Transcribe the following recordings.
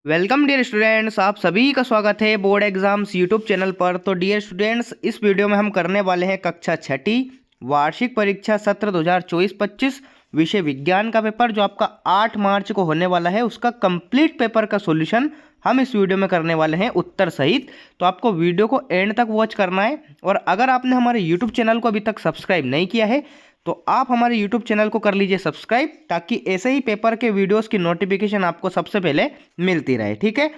Welcome dear students, आप सभी का स्वागत है बोर्ड एग्जाम्स यूट्यूब चैनल पर। तो डियर स्टूडेंट्स, इस वीडियो में हम करने वाले हैं कक्षा छठी वार्षिक परीक्षा सत्र 2024-25 विषय विज्ञान का पेपर जो आपका 8 मार्च को होने वाला है। उसका कंप्लीट पेपर का सॉल्यूशन हम इस वीडियो में करने वाले हैं उत्तर सहित। तो आपको वीडियो को एंड तक वॉच करना है। और अगर आपने हमारे यूट्यूब चैनल को अभी तक सब्सक्राइब नहीं किया है तो आप हमारे यूट्यूब चैनल को कर लीजिए सब्सक्राइब, ताकि ऐसे ही पेपर के वीडियोस की नोटिफिकेशन आपको सबसे पहले मिलती रहे। ठीक है,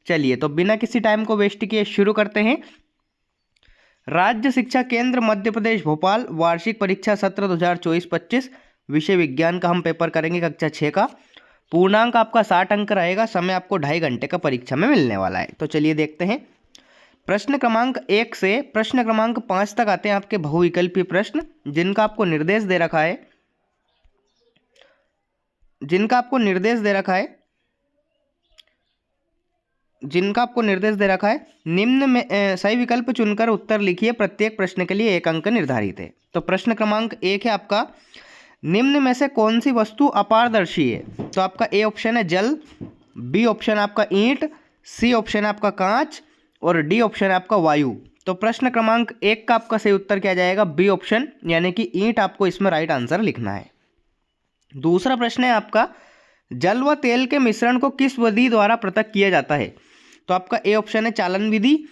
चलिए तो बिना किसी टाइम को वेस्ट किए शुरू करते हैं। राज्य शिक्षा केंद्र मध्य प्रदेश भोपाल वार्षिक परीक्षा सत्र 2024-25 विषय विज्ञान का हम पेपर करेंगे कक्षा 6 का। पूर्णांक आपका 60 अंक रहेगा। समय आपको 2.5 घंटे का परीक्षा में मिलने वाला है। तो चलिए देखते हैं। प्रश्न क्रमांक 1 से प्रश्न क्रमांक 5 तक आते हैं आपके बहुविकल्पीय प्रश्न, जिनका आपको निर्देश दे रखा है जिनका आपको निर्देश दे रखा है निम्न में सही विकल्प चुनकर उत्तर लिखिए। प्रत्येक प्रश्न के लिए 1 अंक निर्धारित है। तो प्रश्न क्रमांक 1 है आपका, निम्न में से कौन सी वस्तु अपारदर्शी है? तो आपका ए ऑप्शन है जल, बी ऑप्शन आपका ईंट, सी ऑप्शन आपका कांच और डी ऑप्शन है आपका वायु। तो प्रश्न क्रमांक 1 का आपका सही उत्तर क्या जाएगा? बी ऑप्शन, यानी कि ईंट आपको इसमें राइट आंसर लिखना है। दूसरा प्रश्न है आपका, जल व तेल के मिश्रण को किस विधि द्वारा पृथक किया जाता है? तो आपका ए ऑप्शन है चालन विधि,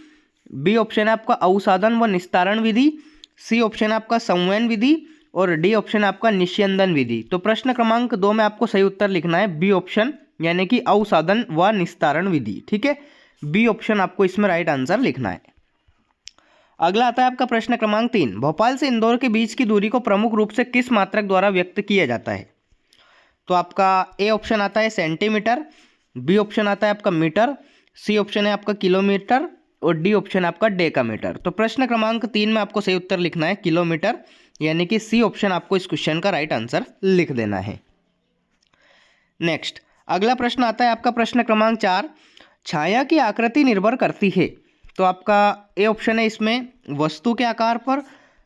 बी ऑप्शन है आपका अवसादन व निस्तारण विधि, सी ऑप्शन है आपका संवहन विधि और डी ऑप्शन है आपका निस्यंदन विधि। तो प्रश्न क्रमांक 2 में आपको सही उत्तर लिखना है बी ऑप्शन, यानी कि अवसादन व निस्तारण विधि। ठीक है, बी ऑप्शन आपको इसमें राइट आंसर लिखना है। अगला आता है आपका प्रश्न क्रमांक 3, भोपाल से इंदौर के बीच की दूरी को प्रमुख रूप से किस मात्रक द्वारा व्यक्त किया जाता है? तो आपका ए ऑप्शन आता है सेंटीमीटर, बी ऑप्शन आता है आपका मीटर, सी ऑप्शन है आपका किलोमीटर और डी ऑप्शन आपका डेकामीटर। तो प्रश्न क्रमांक 3 में आपको सही उत्तर लिखना है किलोमीटर, यानी कि सी ऑप्शन आपको इस क्वेश्चन का राइट आंसर लिख देना है। नेक्स्ट अगला प्रश्न आता है आपका प्रश्न क्रमांक 4, छाया की आकृति निर्भर करती है। तो आपका ए ऑप्शन है इसमें वस्तु के आकार पर,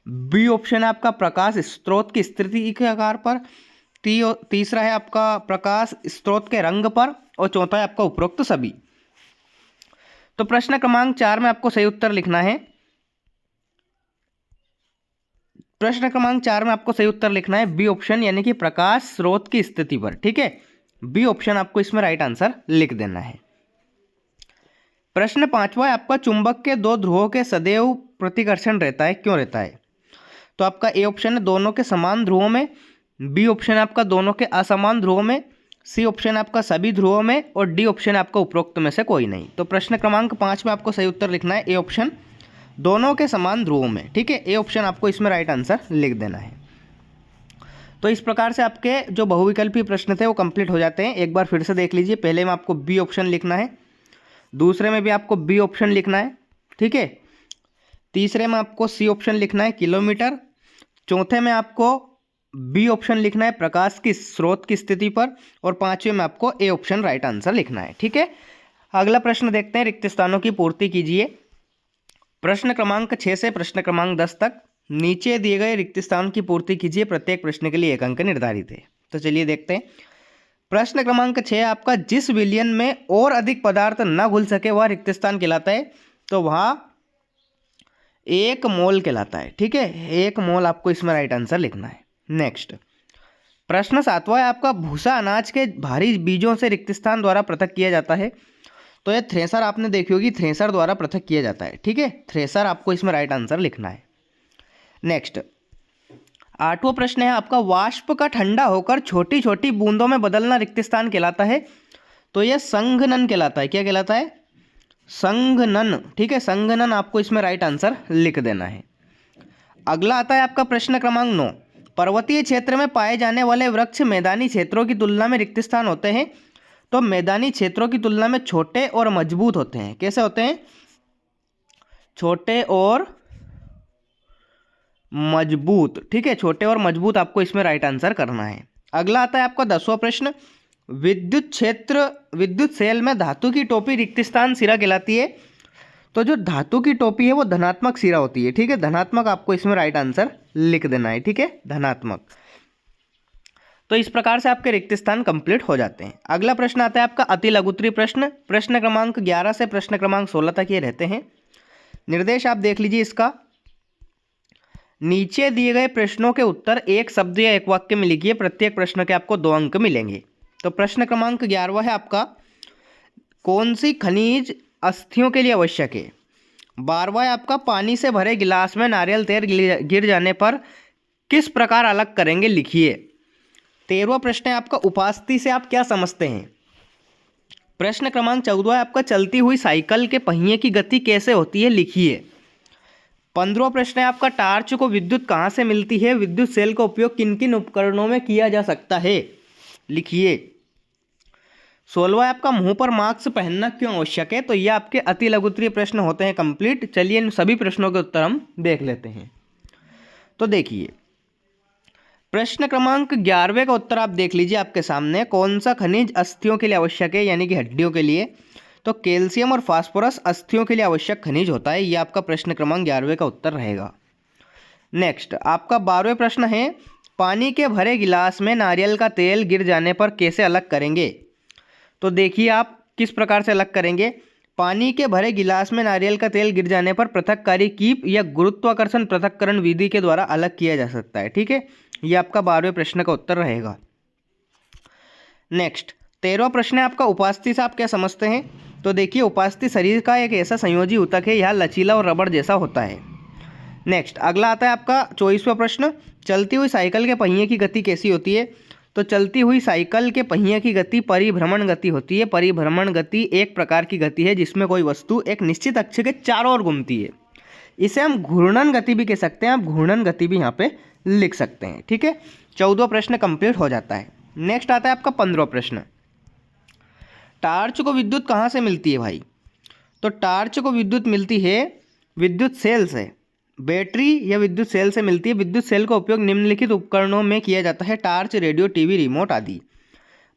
बी ऑप्शन है आपका प्रकाश स्रोत की स्थिति के आकार पर, तीसरा है आपका प्रकाश स्रोत के रंग पर और चौथा है आपका उपरोक्त सभी। तो प्रश्न क्रमांक 4 में आपको सही उत्तर लिखना है बी ऑप्शन, यानी कि प्रकाश स्रोत की स्थिति पर। ठीक है, बी ऑप्शन आपको इसमें राइट आंसर लिख देना है। प्रश्न 5वां है आपका, चुंबक के 2 ध्रुवों के सदैव प्रतिकर्षण रहता है, क्यों रहता है? तो आपका ए ऑप्शन है दोनों के समान ध्रुवों में, बी ऑप्शन है आपका दोनों के असमान ध्रुवों में, सी ऑप्शन है आपका सभी ध्रुवों में और डी ऑप्शन है आपका उपरोक्त में से कोई नहीं। तो प्रश्न क्रमांक 5 में आपको सही उत्तर लिखना है ए ऑप्शन, दोनों के समान ध्रुवों में। ठीक है, ए ऑप्शन आपको इसमें राइट आंसर लिख देना है। तो इस प्रकार से आपके जो बहुविकल्पीय प्रश्न थे वो कंप्लीट हो जाते हैं। एक बार फिर से देख लीजिए। पहले में आपको बी ऑप्शन लिखना है, दूसरे में भी आपको बी ऑप्शन लिखना है। ठीक है, तीसरे में आपको सी ऑप्शन लिखना है किलोमीटर, चौथे में आपको बी ऑप्शन लिखना है प्रकाश की स्रोत की स्थिति पर और पांचवें में आपको ए ऑप्शन राइट आंसर लिखना है। ठीक है, अगला प्रश्न देखते हैं, रिक्त स्थानों की पूर्ति कीजिए। प्रश्न क्रमांक 6 से प्रश्न क्रमांक 10 तक नीचे दिए गए रिक्त स्थान की पूर्ति कीजिए। प्रत्येक प्रश्न के लिए 1 अंक निर्धारित है। तो चलिए देखते हैं। प्रश्न क्रमांक 6 आपका, जिस विलयन में और अधिक पदार्थ न घुल सके वह रिक्त स्थान कहलाता है। तो वहाँ 1 मोल कहलाता है। ठीक है, 1 मोल आपको इसमें राइट आंसर लिखना है। नेक्स्ट प्रश्न 7वां है आपका, भूसा अनाज के भारी बीजों से रिक्त स्थान द्वारा पृथक किया जाता है। तो ये थ्रेसर आपने देखी होगी, थ्रेसर द्वारा पृथक किया जाता है। ठीक है, थ्रेसर आपको इसमें राइट आंसर लिखना है। नेक्स्ट 8वां प्रश्न है आपका, वाष्प का ठंडा होकर छोटी छोटी बूंदों में बदलना रिक्त स्थान कहलाता है। तो यह संघनन कहलाता है। क्या कहलाता है? संघनन। ठीक है, संघनन आपको इसमें राइट आंसर लिख देना है। अगला आता है आपका प्रश्न क्रमांक 9, पर्वतीय क्षेत्र में पाए जाने वाले वृक्ष मैदानी क्षेत्रों की तुलना में रिक्त स्थान होते हैं। तो मैदानी क्षेत्रों की तुलना में छोटे और मजबूत होते हैं। कैसे होते हैं? छोटे और मजबूत। ठीक है, छोटे और मजबूत आपको इसमें राइट आंसर करना है। अगला आता है आपका 10वां प्रश्न, विद्युत सेल में धातु की टोपी रिक्त स्थान सिरा कहलाती है। तो जो धातु की टोपी है वो धनात्मक सिरा होती है। ठीक है, धनात्मक आपको इसमें राइट आंसर लिख देना है। ठीक है, धनात्मक। तो इस प्रकार से आपके रिक्त स्थान कंप्लीट हो जाते हैं। अगला प्रश्न आता है आपका अति लघुत्तरीय प्रश्न, प्रश्न क्रमांक 11 से प्रश्न क्रमांक 16 तक ये रहते हैं। निर्देश आप देख लीजिए इसका, नीचे दिए गए प्रश्नों के उत्तर एक शब्द या एक वाक्य में लिखिए, प्रत्येक प्रश्न के आपको 2 अंक मिलेंगे। तो प्रश्न क्रमांक 11 है आपका, कौन सी खनिज अस्थियों के लिए आवश्यक है। 12वां है आपका, पानी से भरे गिलास में नारियल तेल गिर जाने पर किस प्रकार अलग करेंगे, लिखिए। 13वां प्रश्न है आपका, उपस्थिति से आप क्या समझते हैं। प्रश्न क्रमांक 14 है आपका, चलती हुई साइकिल के पहिए की गति कैसे होती है, लिखिए। 15वां प्रश्न है आपका, टार्च को विद्युत कहाँ से मिलती है, विद्युत सेल का उपयोग किन किन उपकरणों में किया जा सकता है, लिखिए। 16वां है आपका, मुंह पर मास्क पहनना क्यों आवश्यक है। तो ये आपके अति लघुत्तरीय प्रश्न होते हैं कंप्लीट। चलिए इन सभी प्रश्नों के उत्तर हम देख लेते हैं। तो देखिए प्रश्न क्रमांक 11वें का उत्तर आप देख लीजिए आपके सामने, कौन सा खनिज अस्थियों के लिए आवश्यक है, यानी कि हड्डियों के लिए। तो कैल्शियम और फास्फोरस अस्थियों के लिए आवश्यक खनिज होता है। ये आपका प्रश्न क्रमांक 11वें का उत्तर रहेगा। नेक्स्ट आपका 12वें प्रश्न है, पानी के भरे गिलास में नारियल का तेल गिर जाने पर कैसे अलग करेंगे। तो देखिए आप किस प्रकार से अलग करेंगे। पानी के भरे गिलास में नारियल का तेल गिर जाने पर पृथककारी कीप या गुरुत्वाकर्षण पृथक्करण विधि के द्वारा अलग किया जा सकता है। ठीक है, ये आपका 12वें प्रश्न का उत्तर रहेगा। नेक्स्ट 13वां प्रश्न है आपका, उपस्थिति से आप क्या समझते हैं। तो देखिए उपस्थिति शरीर का एक ऐसा संयोजी ऊतक है, यह लचीला और रबड़ जैसा होता है। नेक्स्ट अगला आता है आपका 24वां प्रश्न, चलती हुई साइकिल के पहिए की गति कैसी होती है। तो चलती हुई साइकिल के पहिए की गति परिभ्रमण गति होती है। परिभ्रमण गति एक प्रकार की गति है जिसमें कोई वस्तु एक निश्चित अक्ष के चारों ओर घूमती है। इसे हम घूर्णन गति भी कह सकते हैं, आप घूर्णन गति भी यहाँ पे लिख सकते हैं। ठीक है, 14वां प्रश्न कंप्लीट हो जाता है। नेक्स्ट आता है आपका 15वां प्रश्न, टार्च को विद्युत कहाँ से मिलती है भाई। तो टार्च को विद्युत मिलती है विद्युत सेल से, बैटरी या विद्युत सेल से मिलती है। विद्युत सेल का उपयोग निम्नलिखित उपकरणों में किया जाता है, टार्च, रेडियो, टीवी, रिमोट आदि।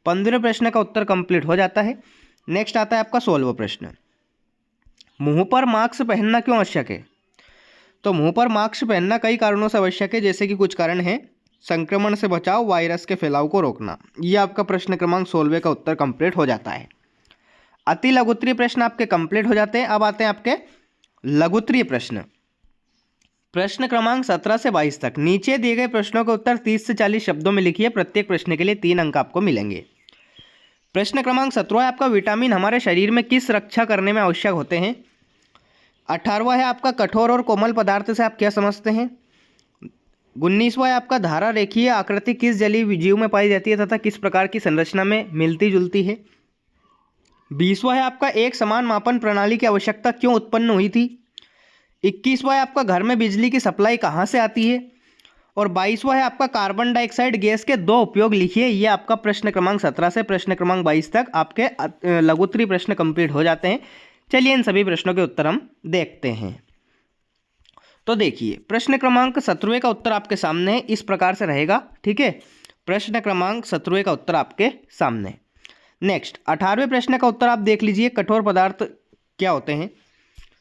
15वें प्रश्न का उत्तर कंप्लीट हो जाता है। नेक्स्ट आता है आपका 16वां प्रश्न, मुंह पर मास्क पहनना क्यों आवश्यक है। तो मुंह पर मास्क पहनना कई कारणों से आवश्यक है, जैसे कि कुछ कारण हैं, संक्रमण से बचाव, वायरस के फैलाव को रोकना। यह आपका प्रश्न क्रमांक 16वें का उत्तर कंप्लीट हो जाता है। अति लघुत्तरीय प्रश्न आपके कंप्लीट हो जाते हैं। अब आते हैं आपके लघुत्तरीय प्रश्न, प्रश्न क्रमांक 17 से 22 तक। नीचे दिए गए प्रश्नों के उत्तर 30 से 40 शब्दों में लिखिए, प्रत्येक प्रश्न के लिए 3 अंक आपको मिलेंगे। प्रश्न क्रमांक 17 है आपका, विटामिन हमारे शरीर में किस रक्षा करने में आवश्यक होते हैं। 18वां है आपका, कठोर और कोमल पदार्थ से आप क्या समझते हैं। 19वां है आपका, धारा रेखीय आकृति किस जलीय जीव में पाई जाती है तथा किस प्रकार की संरचना में मिलती जुलती है। 20वां है आपका, एक समान मापन प्रणाली की आवश्यकता क्यों उत्पन्न हुई थी। 21वां है आपका, घर में बिजली की सप्लाई कहाँ से आती है। और 22वां है आपका, कार्बन डाइऑक्साइड गैस के 2 उपयोग लिखिए। ये आपका प्रश्न क्रमांक 17 से प्रश्न क्रमांक 22 तक आपके लघुत्तरीय प्रश्न कंप्लीट हो जाते हैं। चलिए इन सभी प्रश्नों के उत्तर हम देखते हैं। तो देखिए प्रश्न क्रमांक 17वें का उत्तर आपके सामने इस प्रकार से रहेगा। ठीक है, प्रश्न क्रमांक 17वें का उत्तर आपके सामने। नेक्स्ट 18वें प्रश्न का उत्तर आप देख लीजिए, कठोर पदार्थ क्या होते हैं।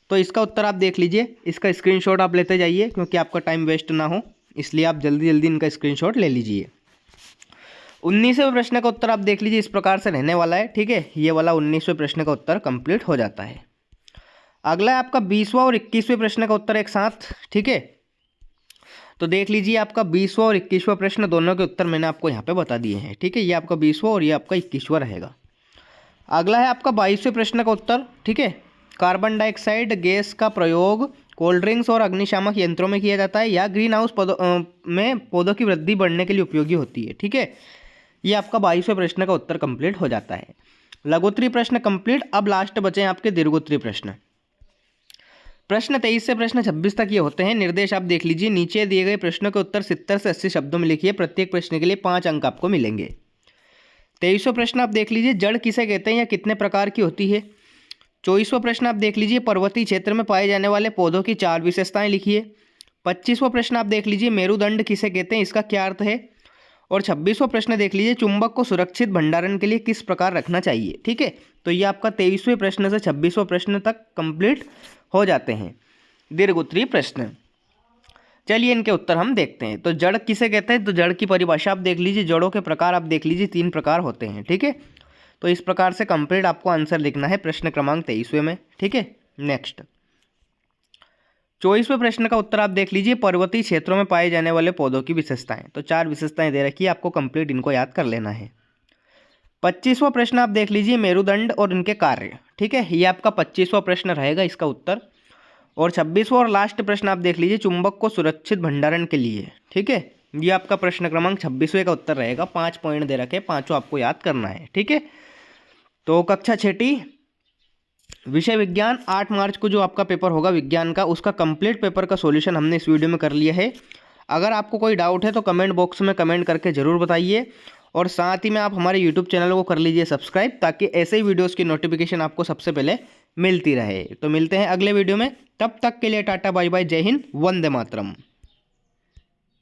तो इसका उत्तर आप देख लीजिए, इसका स्क्रीनशॉट आप लेते जाइए क्योंकि आपका टाइम वेस्ट ना हो, इसलिए आप जल्दी जल्दी इनका स्क्रीनशॉट ले लीजिए। 19वें प्रश्न का उत्तर आप देख लीजिए, इस प्रकार से रहने वाला है। ठीक है, ये वाला 19वें प्रश्न का उत्तर कंप्लीट हो जाता है। अगला है आपका 20वां और 21वें प्रश्न का उत्तर एक साथ। ठीक है, तो देख लीजिए आपका 20वां और 21वां प्रश्न दोनों के उत्तर मैंने आपको यहाँ पे बता दिए हैं। ठीक है, ये आपका 20वां और ये आपका 21वां रहेगा। अगला है आपका 22वें प्रश्न का उत्तर। ठीक है, कार्बन डाइऑक्साइड गैस का प्रयोग कोल्ड ड्रिंक्स और अग्निशामक यंत्रों में किया जाता है या ग्रीन हाउस में पौधों की वृद्धि बढ़ने के लिए उपयोगी होती है। ठीक है, ये आपका 22वें प्रश्न का उत्तर कंप्लीट हो जाता है। लघुत्तरीय प्रश्न कंप्लीट। अब लास्ट बचे हैं आपके दीर्घोत्तरीय प्रश्न। प्रश्न 23 से प्रश्न 26 तक ये होते हैं। निर्देश आप देख लीजिए, नीचे दिए गए प्रश्नों के उत्तर 70 से 80 शब्दों में लिखिए, प्रत्येक प्रश्न के लिए 5 अंक आपको मिलेंगे। 23वां प्रश्न आप देख लीजिए, जड़ किसे कहते हैं या कितने प्रकार की होती है। 24वां प्रश्न आप देख लीजिए, पर्वतीय क्षेत्र में पाए जाने वाले पौधों की 4 विशेषताएं लिखिए। 25वां प्रश्न आप देख लीजिए, मेरुदंड किसे कहते हैं, इसका क्या अर्थ है। और 26वां प्रश्न देख लीजिए, चुंबक को सुरक्षित भंडारण के लिए किस प्रकार रखना चाहिए। ठीक है, तो ये आपका 23वें प्रश्न से 26वां प्रश्न तक कंप्लीट हो जाते हैं दीर्घोत्तरीय प्रश्न। चलिए इनके उत्तर हम देखते हैं। तो जड़ किसे कहते हैं, तो जड़ की परिभाषा आप देख लीजिए, जड़ों के प्रकार आप देख लीजिए, 3 प्रकार होते हैं। ठीक है, तो इस प्रकार से कंप्लीट आपको आंसर लिखना है प्रश्न क्रमांक 23वें में। ठीक है, नेक्स्ट 24वें प्रश्न का उत्तर आप देख लीजिए, पर्वतीय क्षेत्रों में पाए जाने वाले पौधों की विशेषताएं। तो 4 विशेषताएं दे रखी है, आपको कंप्लीट इनको याद कर लेना है। 25वां प्रश्न आप देख लीजिए, मेरुदंड और इनके कार्य। ठीक है, ये आपका 25वां प्रश्न रहेगा इसका उत्तर। और 26वां और लास्ट प्रश्न आप देख लीजिए, चुंबक को सुरक्षित भंडारण के लिए। ठीक है, ये आपका प्रश्न क्रमांक 26वें का उत्तर रहेगा। 5 पॉइंट दे रखे, पांचों आपको याद करना है। ठीक है, तो कक्षा 6ठी विषय विज्ञान 8 मार्च को जो आपका पेपर होगा विज्ञान का, उसका कंप्लीट पेपर का सॉल्यूशन हमने इस वीडियो में कर लिया है। अगर आपको कोई डाउट है तो कमेंट बॉक्स में कमेंट करके ज़रूर बताइए, और साथ ही में आप हमारे यूट्यूब चैनल को कर लीजिए सब्सक्राइब, ताकि ऐसे ही वीडियोस की नोटिफिकेशन आपको सबसे पहले मिलती रहे। तो मिलते हैं अगले वीडियो में, तब तक के लिए टाटा बाय बाय, जय हिंद, वंदे मातरम।